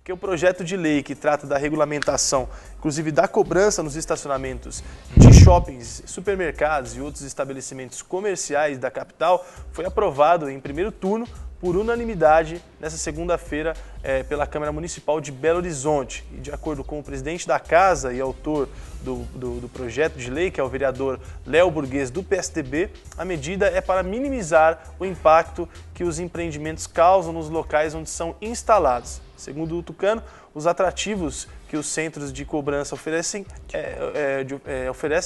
que o projeto de lei que trata da regulamentação, inclusive da cobrança nos estacionamentos de shoppings, supermercados e outros estabelecimentos comerciais da capital, foi aprovado em primeiro turno por unanimidade nesta segunda-feira pela Câmara Municipal de Belo Horizonte. E de acordo com o presidente da Casa e autor do projeto de lei, que é o vereador Léo Burguês, do PSDB, a medida é para minimizar o impacto que os empreendimentos causam nos locais onde são instalados. Segundo o Tucano, os atrativos que os centros de cobrança oferecem,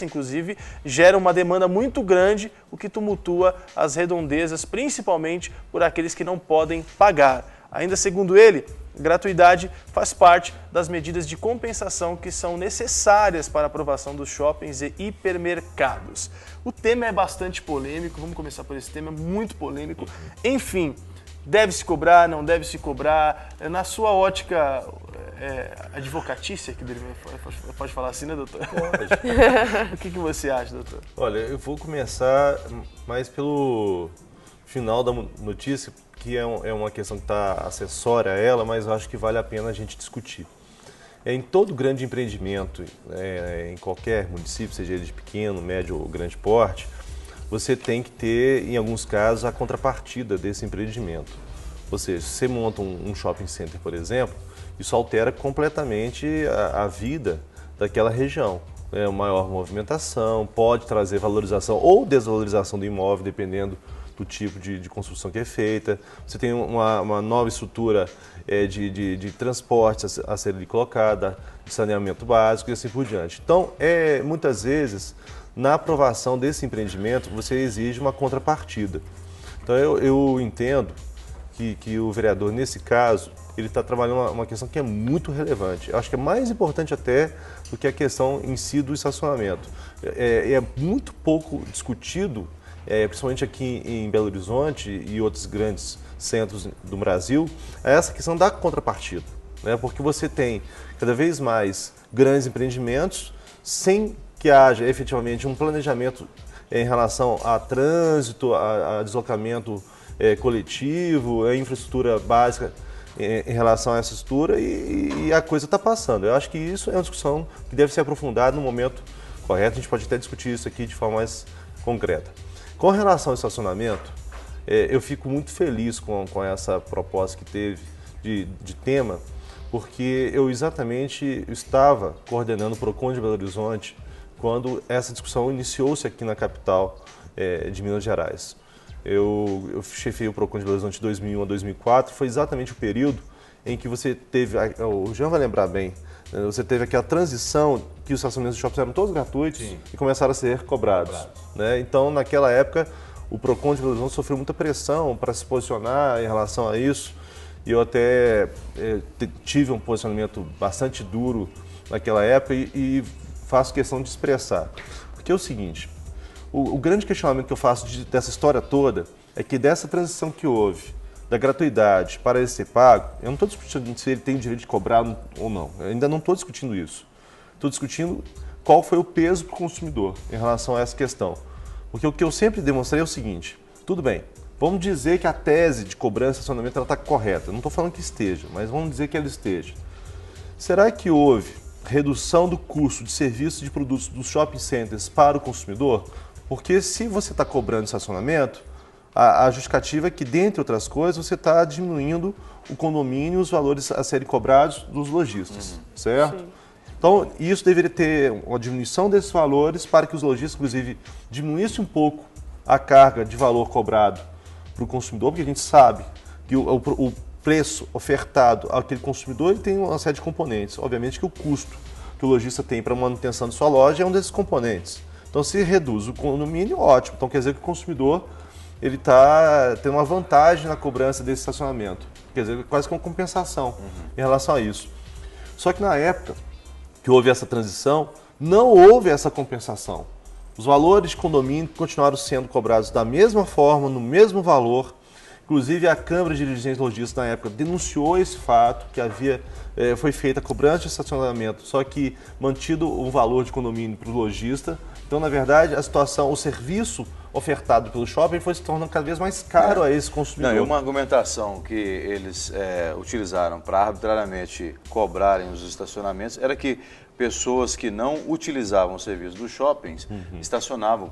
inclusive, geram uma demanda muito grande, o que tumultua as redondezas, principalmente por aqueles que não podem pagar. Ainda segundo ele, gratuidade faz parte das medidas de compensação que são necessárias para a aprovação dos shoppings e hipermercados. O tema é bastante polêmico, vamos começar por esse tema, muito polêmico. Enfim, deve-se cobrar, não deve-se cobrar? Na sua ótica advocatícia, que pode falar assim, né, doutor? Pode. O que você acha, doutor? Olha, eu vou começar mais pelo final da notícia, que é uma questão que está acessória a ela, mas eu acho que vale a pena a gente discutir. Em todo grande empreendimento, em qualquer município, seja ele de pequeno, médio ou grande porte, você tem que ter, em alguns casos, a contrapartida desse empreendimento. Ou seja, se você monta um shopping center, por exemplo, isso altera completamente a vida daquela região. Maior movimentação, pode trazer valorização ou desvalorização do imóvel, dependendo do tipo de construção que é feita. Você tem uma nova estrutura de transportes a ser colocada, de saneamento básico e assim por diante. Então, muitas vezes, na aprovação desse empreendimento, você exige uma contrapartida. Então, eu entendo que o vereador, nesse caso, ele está trabalhando uma questão que é muito relevante. Eu acho que é mais importante até do que a questão em si do estacionamento. É muito pouco discutido, principalmente aqui em Belo Horizonte e outros grandes centros do Brasil, essa questão da contrapartida, né? Porque você tem cada vez mais grandes empreendimentos sem que haja efetivamente um planejamento em relação a trânsito, a deslocamento coletivo, a infraestrutura básica em relação a essa estrutura e a coisa está passando. Eu acho que isso é uma discussão que deve ser aprofundada no momento correto. A gente pode até discutir isso aqui de forma mais concreta. Com relação ao estacionamento, eu fico muito feliz com essa proposta que teve de tema, porque eu exatamente estava coordenando o PROCON de Belo Horizonte quando essa discussão iniciou-se aqui na capital de Minas Gerais. Eu chefiei o PROCON de Belo Horizonte de 2001 a 2004, foi exatamente o período em que você teve, o Jean vai lembrar bem, né, você teve aquela transição que os estacionamentos de shoppings eram todos gratuitos. Sim. E começaram a ser cobrados. Né? Então, naquela época, o PROCON de Belo Horizonte sofreu muita pressão para se posicionar em relação a isso, e eu até tive um posicionamento bastante duro naquela época e faço questão de expressar. Porque é o seguinte, o grande questionamento que eu faço dessa história toda é que dessa transição que houve, da gratuidade para ele ser pago, eu não estou discutindo se ele tem o direito de cobrar ou não, eu ainda não estou discutindo isso. Estou discutindo qual foi o peso para o consumidor em relação a essa questão. Porque o que eu sempre demonstrei é o seguinte, tudo bem, vamos dizer que a tese de cobrança e estacionamento está correta, eu não estou falando que esteja, mas vamos dizer que ela esteja. Será que houve redução do custo de serviços e de produtos dos shopping centers para o consumidor? Porque se você está cobrando estacionamento, a justificativa é que, dentre outras coisas, você está diminuindo o condomínio e os valores a serem cobrados dos lojistas, certo? Sim. Então, isso deveria ter uma diminuição desses valores para que os lojistas, inclusive, diminuíssem um pouco a carga de valor cobrado para o consumidor, porque a gente sabe que o preço ofertado àquele consumidor ele tem uma série de componentes. Obviamente que o custo que o lojista tem para a manutenção de sua loja é um desses componentes. Então, se reduz o condomínio, ótimo. Então, quer dizer que o consumidor ele está tendo uma vantagem na cobrança desse estacionamento. Quer dizer, quase que uma compensação em relação a isso. Só que na época que houve essa transição, não houve essa compensação. Os valores de condomínio continuaram sendo cobrados da mesma forma, no mesmo valor. Inclusive, a Câmara de Dirigentes Lojistas, na época, denunciou esse fato, que foi feita a cobrança de estacionamento, só que mantido o valor de condomínio para o lojista. Então, na verdade, a situação, o serviço ofertado pelo shopping foi se tornando cada vez mais caro a esse consumidor. Não, e uma argumentação que eles utilizaram para arbitrariamente cobrarem os estacionamentos era que pessoas que não utilizavam o serviço dos shoppings estacionavam,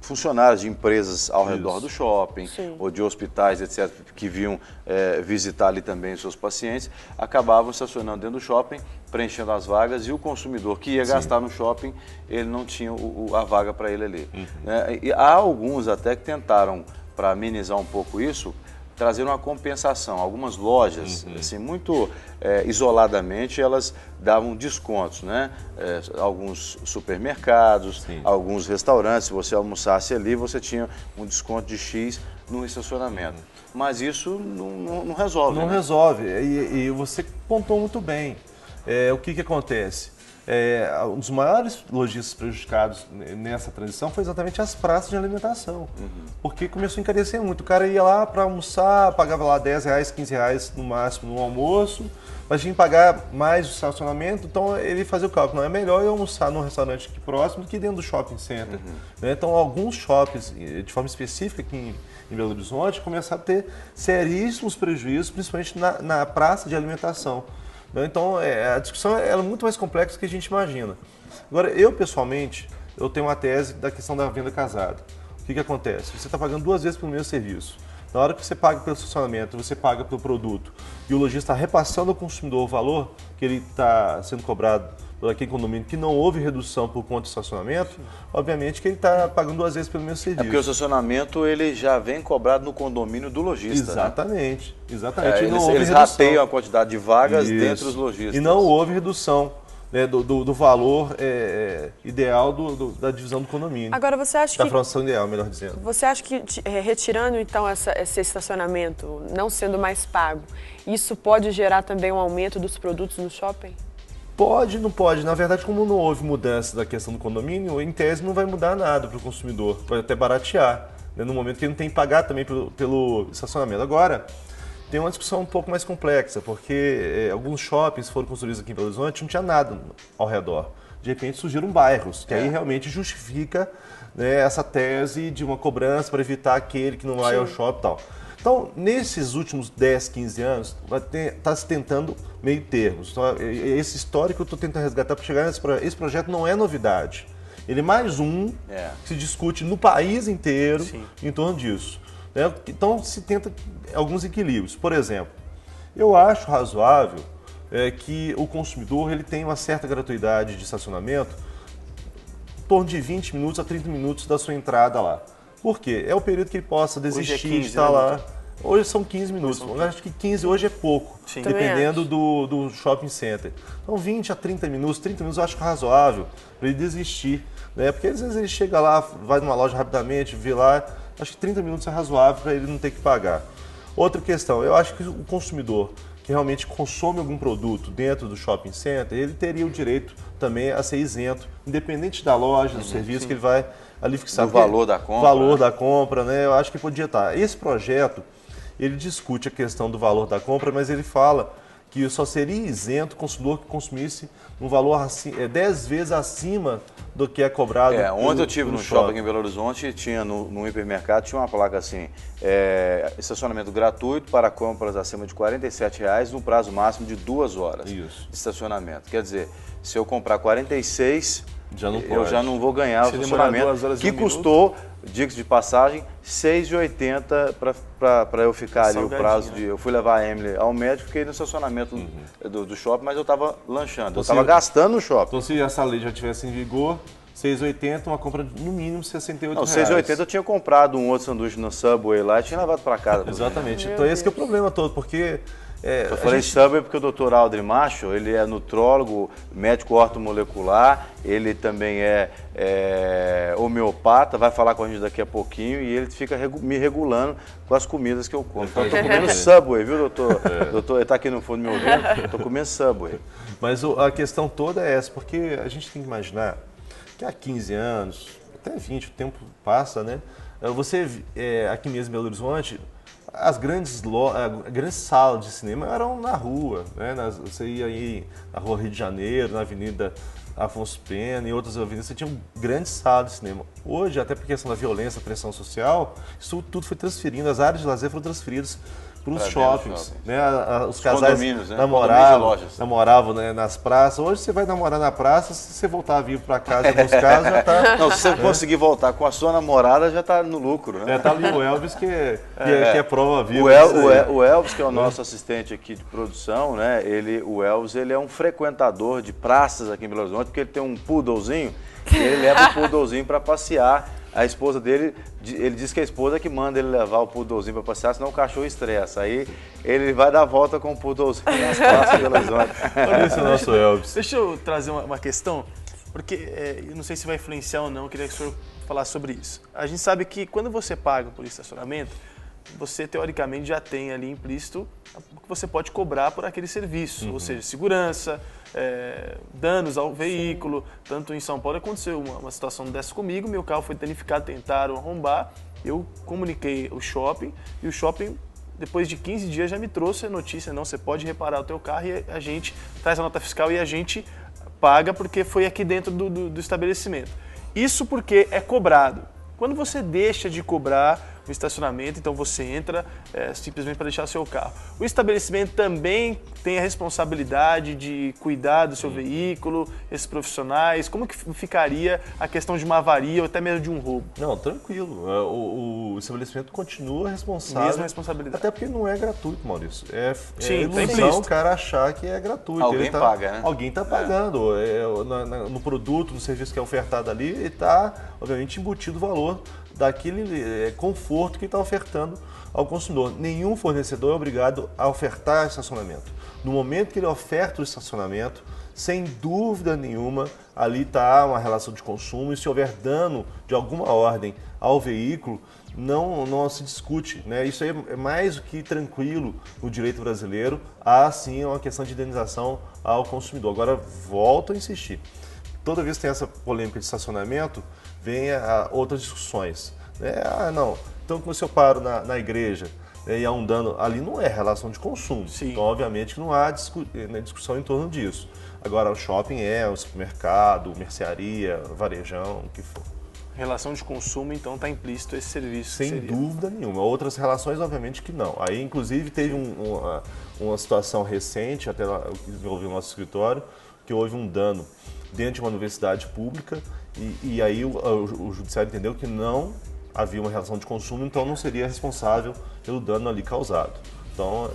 funcionários de empresas ao redor do shopping, ou de hospitais, etc., que vinham visitar ali também os seus pacientes, acabavam estacionando dentro do shopping, preenchendo as vagas, e o consumidor que ia gastar no shopping, ele não tinha a vaga para ele ali. Né? E há alguns até que tentaram, para amenizar um pouco isso, trazer uma compensação. Algumas lojas, assim, muito isoladamente, elas davam descontos, né? Alguns supermercados, alguns restaurantes, se você almoçasse ali, você tinha um desconto de X no estacionamento. Mas isso não resolve. Não resolve. E você pontuou muito bem. O que acontece? Um dos maiores lojistas prejudicados nessa transição foi exatamente as praças de alimentação. Porque começou a encarecer muito. O cara ia lá para almoçar, pagava lá R$10, R$15 no máximo no almoço, mas tinha que pagar mais o estacionamento, então ele fazia o cálculo. Não, é melhor eu almoçar num restaurante aqui próximo do que dentro do shopping center. Né? Então, alguns shoppings, de forma específica aqui em Belo Horizonte, começaram a ter seríssimos prejuízos, principalmente na praça de alimentação. Então, a discussão é muito mais complexa do que a gente imagina. Agora, eu pessoalmente, eu tenho uma tese da questão da venda casada. O que acontece? Você está pagando 2 vezes pelo mesmo serviço. Na hora que você paga pelo estacionamento, você paga pelo produto, e o lojista está repassando ao consumidor o valor que ele está sendo cobrado por aquele condomínio, que não houve redução por conta do estacionamento, obviamente que ele está pagando 2 vezes pelo mesmo serviço. Porque o estacionamento ele já vem cobrado no condomínio do lojista. Exatamente, né? exatamente. Eles rateiam a quantidade de vagas dentro dos lojistas. E não houve redução, né, do valor ideal da divisão do condomínio. Agora, você acha da que... fração ideal, melhor dizendo. Você acha que, retirando então esse estacionamento, não sendo mais pago, isso pode gerar também um aumento dos produtos no shopping? Pode, não pode. Na verdade, como não houve mudança da questão do condomínio, em tese não vai mudar nada para o consumidor. Pode até baratear, né, no momento que ele não tem que pagar também pelo estacionamento. Agora, tem uma discussão um pouco mais complexa, porque alguns shoppings foram construídos aqui em Belo Horizonte, não tinha nada ao redor. De repente surgiram bairros, que aí realmente justifica, né, essa tese de uma cobrança para evitar aquele que não vai ao shopping e tal. Então, nesses últimos 10, 15 anos, está se tentando meio termos. Então, esse histórico eu estou tentando resgatar para chegar nesse projeto. Esse projeto não é novidade. Ele é mais que se discute no país inteiro em torno disso. Né? Então, se tenta alguns equilíbrios. Por exemplo, eu acho razoável que o consumidor ele tenha uma certa gratuidade de estacionamento em torno de 20 minutos a 30 minutos da sua entrada lá. Por quê? É o período que ele possa desistir de estar lá. Hoje são 15 minutos. Eu acho que 15 hoje é pouco, dependendo do shopping center. Então 20 a 30 minutos, 30 minutos eu acho razoável para ele desistir. Né? Porque às vezes ele chega lá, vai numa loja rapidamente, vê lá, acho que 30 minutos é razoável para ele não ter que pagar. Outra questão, eu acho que o consumidor que realmente consome algum produto dentro do shopping center, ele teria o direito também a ser isento, independente da loja, do serviço que ele vai ali fixar. Do valor da compra. Valor da compra, né? Eu acho que podia estar. Esse projeto, ele discute a questão do valor da compra, mas ele fala que só seria isento o consumidor que consumisse um valor 10 vezes acima do que é cobrado. Ontem eu estive no shopping em Belo Horizonte, tinha no hipermercado, tinha uma placa assim, estacionamento gratuito para compras acima de R$ 47,00 no prazo máximo de 2 horas de estacionamento. Quer dizer, se eu comprar 46, eu já não vou ganhar o estacionamento, que custou, diga-se de passagem, R$ 6,80 para eu ficar ali o prazo de... Eu fui levar a Emily ao médico, fiquei no estacionamento do shopping, mas eu estava lanchando, eu estava gastando no shopping. Então, se essa lei já tivesse em vigor, R$ 6,80, uma compra de, no mínimo, R$ 68,00. Não, R$ 6,80 eu tinha comprado um outro sanduíche no Subway lá e tinha levado para casa. Exatamente. Então, esse que é o problema todo, porque... eu falei Subway porque o Dr. Aldri Macho, ele é nutrólogo, médico ortomolecular, ele também é homeopata, vai falar com a gente daqui a pouquinho e ele fica me regulando com as comidas que eu como. Então, eu tô comendo Subway, viu, doutor? Doutor, ele está aqui no fundo me ouvindo, eu tô comendo Subway. Mas a questão toda é essa, porque a gente tem que imaginar que há 15 anos, até 20, o tempo passa, né? Você, aqui mesmo em Belo Horizonte, As grandes salas de cinema eram na rua, né? Você ia aí na Rua Rio de Janeiro, na Avenida Afonso Pena e outras avenidas, você tinha grandes salas de cinema. Hoje, até por questão da violência, pressão social, isso tudo foi transferindo, as áreas de lazer foram transferidas para os shoppings. Né? Os casais né? namoravam né, nas praças. Hoje você vai namorar na praça, se você voltar vivo para casa, em alguns casos, já está... Não, se você conseguir voltar com a sua namorada, já está no lucro, né? Está ali o Elvis, que é prova viva. O Elvis, que é o nosso assistente aqui de produção, né? O Elvis, ele é um frequentador de praças aqui em Belo Horizonte, porque ele tem um poodlezinho, e ele leva o poodlezinho para passear. A esposa dele, ele diz que a esposa é que manda ele levar o poodlezinho para passear, senão o cachorro estressa. Aí ele vai dar volta com o poodlezinho nas praças de Belo Horizonte. Olha esse nosso Elvis. Deixa eu trazer uma questão, porque eu não sei se vai influenciar ou não, eu queria que o senhor falasse sobre isso. A gente sabe que quando você paga por estacionamento, você teoricamente já tem ali implícito o que você pode cobrar por aquele serviço, ou seja, segurança, danos ao veículo. Tanto em São Paulo aconteceu uma situação dessa comigo, meu carro foi danificado, tentaram arrombar, eu comuniquei o shopping e o shopping, depois de 15 dias, já me trouxe a notícia, não, você pode reparar o teu carro e a gente traz a nota fiscal e a gente paga porque foi aqui dentro do estabelecimento. Isso porque é cobrado. Quando você deixa de cobrar o estacionamento, então você entra simplesmente para deixar o seu carro. O estabelecimento também tem a responsabilidade de cuidar do seu veículo, esses profissionais. Como que ficaria a questão de uma avaria ou até mesmo de um roubo? Não, tranquilo. O estabelecimento continua responsável. Mesma responsabilidade. Até porque não é gratuito, Maurício. Sim, ilusão o cara achar que é gratuito. Alguém paga, né? Alguém está pagando. No produto, no serviço que é ofertado ali, ele está, obviamente, embutido o valor daquele conforto que está ofertando ao consumidor. Nenhum fornecedor é obrigado a ofertar estacionamento. No momento que ele oferta o estacionamento, sem dúvida nenhuma, ali está uma relação de consumo e se houver dano de alguma ordem ao veículo, não se discute. Né? Isso aí é mais do que tranquilo no direito brasileiro. Há sim uma questão de indenização ao consumidor. Agora, volto a insistir. Toda vez que tem essa polêmica de estacionamento, vem outras discussões. Não, então se eu paro na igreja e há um dano, ali não é relação de consumo. Sim. Então, obviamente, que não há discussão em torno disso. Agora, o shopping o supermercado, mercearia, varejão, o que for. Relação de consumo, então, está implícito esse serviço. Sem dúvida nenhuma. Outras relações, obviamente, que não. Aí, inclusive, teve uma situação recente, até lá, que envolveu o nosso escritório, que houve um dano dentro de uma universidade pública e aí o judiciário entendeu que não havia uma relação de consumo, então não seria responsável pelo dano ali causado. Então,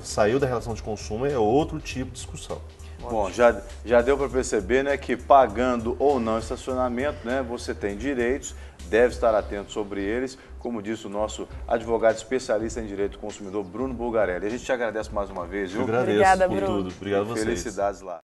saiu da relação de consumo, é outro tipo de discussão. Bom, já deu para perceber, né, que pagando ou não estacionamento, né, você tem direitos, deve estar atento sobre eles, como disse o nosso advogado especialista em direito do consumidor, Bruno Bulgarelli. A gente te agradece mais uma vez, viu? Eu agradeço. Obrigada, por Bruno. tudo. Obrigado a vocês. Felicidades lá.